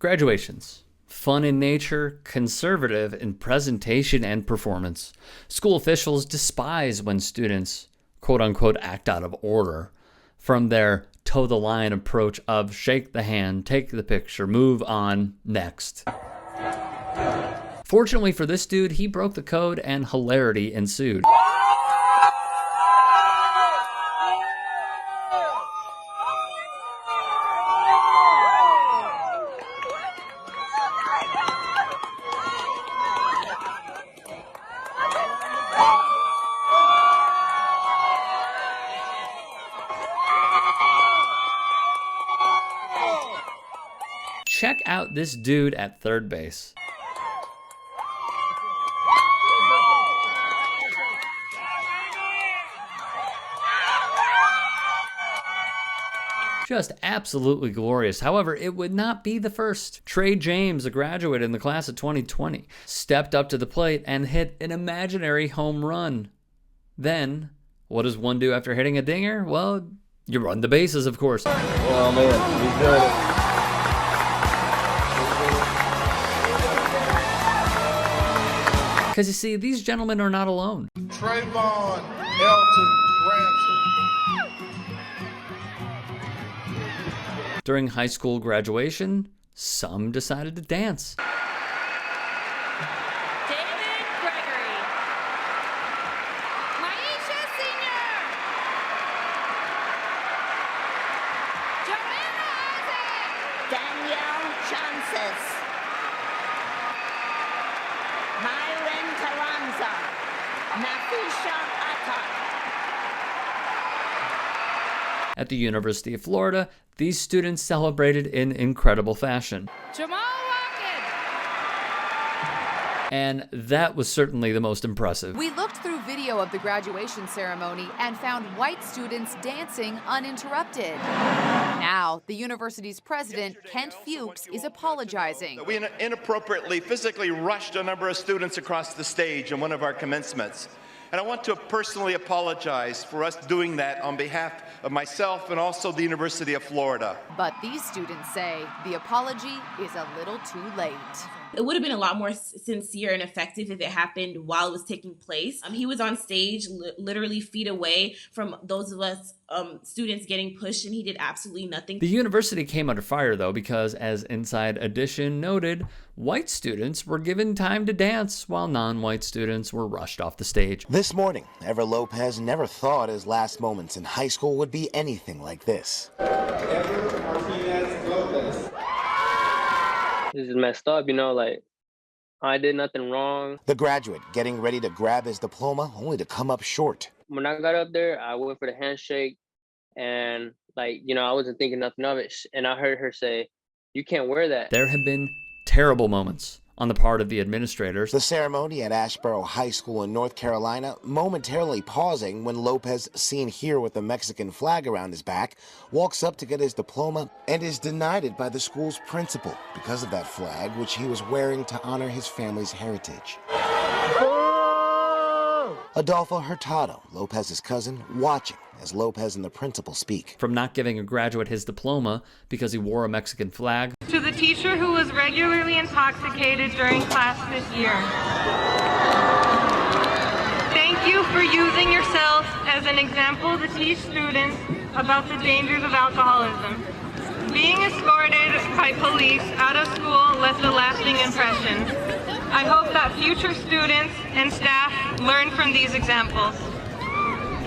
Graduations. Fun in nature, conservative in presentation and performance. School officials despise when students, quote-unquote, act out of order from their toe-the-line approach of shake the hand, take the picture, move on, next. Fortunately for this dude, he broke the code and hilarity ensued. Check out this dude at third base. Just absolutely glorious. However, it would not be the first. Trey James, a graduate in the class of 2020, stepped up to the plate and hit an imaginary home run. Then, what does one do after hitting a dinger? Well, you run the bases, of course. Oh man, he's doing it. Because you see, these gentlemen are not alone. Trayvon Elton Granson. During high school graduation, some decided to dance. David Gregory. Maisha Sr. Joanna Isaac. Danielle Chances. Myron Carranza. Nafisha Atta. At the University of Florida, these students celebrated in incredible fashion. Jamal Watkins. And that was certainly the most impressive. We looked through video of the graduation ceremony and found white students dancing uninterrupted. Now, the university's president, Kent Fuchs, is apologizing. We inappropriately physically rushed a number of students across the stage in one of our commencements. And I want to personally apologize for us doing that on behalf of myself and also the University of Florida. But these students say the apology is a little too late. It would have been a lot more sincere and effective if it happened while it was taking place. He was on stage literally feet away from those of us students getting pushed, and he did absolutely nothing. The university came under fire, though, because, as Inside Edition noted, white students were given time to dance while non-white students were rushed off the stage. This morning, Ever Lopez never thought his last moments in high school would be anything like this. Ever Martinez Lopez. This is messed up, you know, like, I did nothing wrong. The graduate getting ready to grab his diploma only to come up short. When I got up there, I went for the handshake and, like, you know, I wasn't thinking nothing of it. And I heard her say, "You can't wear that." There have been terrible moments on the part of the administrators. The ceremony at Asheboro High School in North Carolina momentarily pausing when Lopez, seen here with the Mexican flag around his back, walks up to get his diploma and is denied it by the school's principal because of that flag, which he was wearing to honor his family's heritage. Adolfo Hurtado, Lopez's cousin, watching as Lopez and the principal speak. From not giving a graduate his diploma because he wore a Mexican flag. To the teacher who was regularly intoxicated during class this year. Thank you for using yourself as an example to teach students about the dangers of alcoholism. Being escorted by police out of school left a lasting impression. I hope that future students and staff learn from these examples.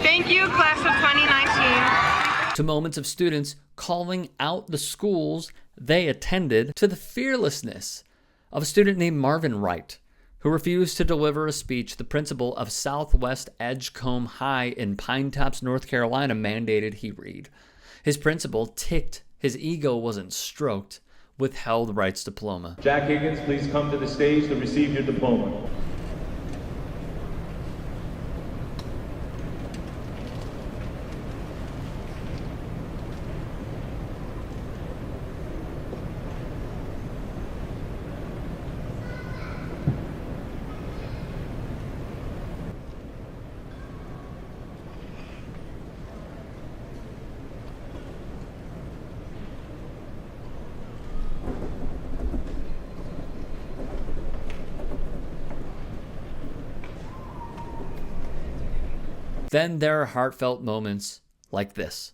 Thank you, class of 2019. To moments of students calling out the schools they attended, to the fearlessness of a student named Marvin Wright, who refused to deliver a speech the principal of Southwest Edgecombe High in Pine Tops, North Carolina, mandated he read. His principal, ticked his ego wasn't stroked, withheld Wright's diploma. Jack Higgins, please come to the stage to receive your diploma. Then there are heartfelt moments like this.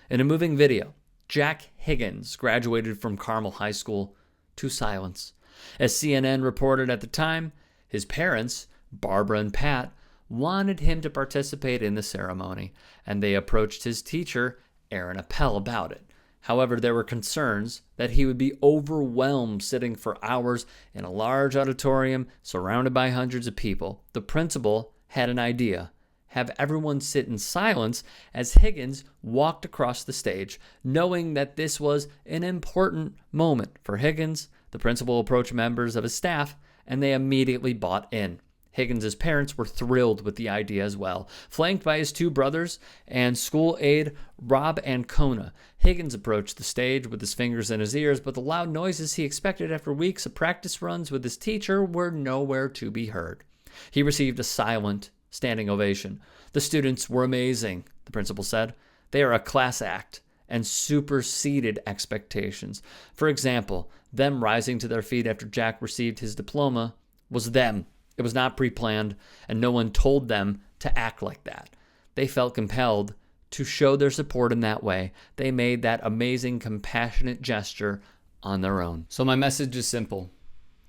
In a moving video, Jack Higgins graduated from Carmel High School to silence. As CNN reported at the time, his parents, Barbara and Pat, wanted him to participate in the ceremony, and they approached his teacher, Aaron Appel, about it. However, there were concerns that he would be overwhelmed sitting for hours in a large auditorium surrounded by hundreds of people. The principal had an idea: have everyone sit in silence as Higgins walked across the stage, knowing that this was an important moment for Higgins. The principal approached members of his staff, and they immediately bought in. Higgins' parents were thrilled with the idea as well. Flanked by his two brothers and school aide Rob Ancona, Higgins approached the stage with his fingers in his ears, but the loud noises he expected after weeks of practice runs with his teacher were nowhere to be heard. He received a silent standing ovation. "The students were amazing," the principal said. "They are a class act and superseded expectations." For example, them rising to their feet after Jack received his diploma was them. It was not pre-planned, and no one told them to act like that. They felt compelled to show their support in that way. They made that amazing, compassionate gesture on their own. So my message is simple.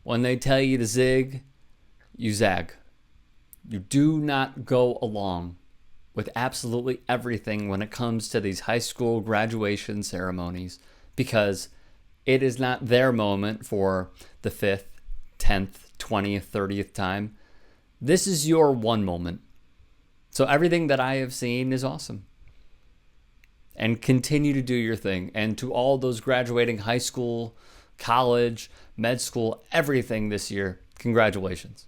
When they tell you to zig, you zag. You do not go along with absolutely everything when it comes to these high school graduation ceremonies, because it is not their moment for the 5th, 10th, 20th, 30th time. This is your one moment. So everything that I have seen is awesome. And continue to do your thing. And to all those graduating high school, college, med school, everything this year, congratulations.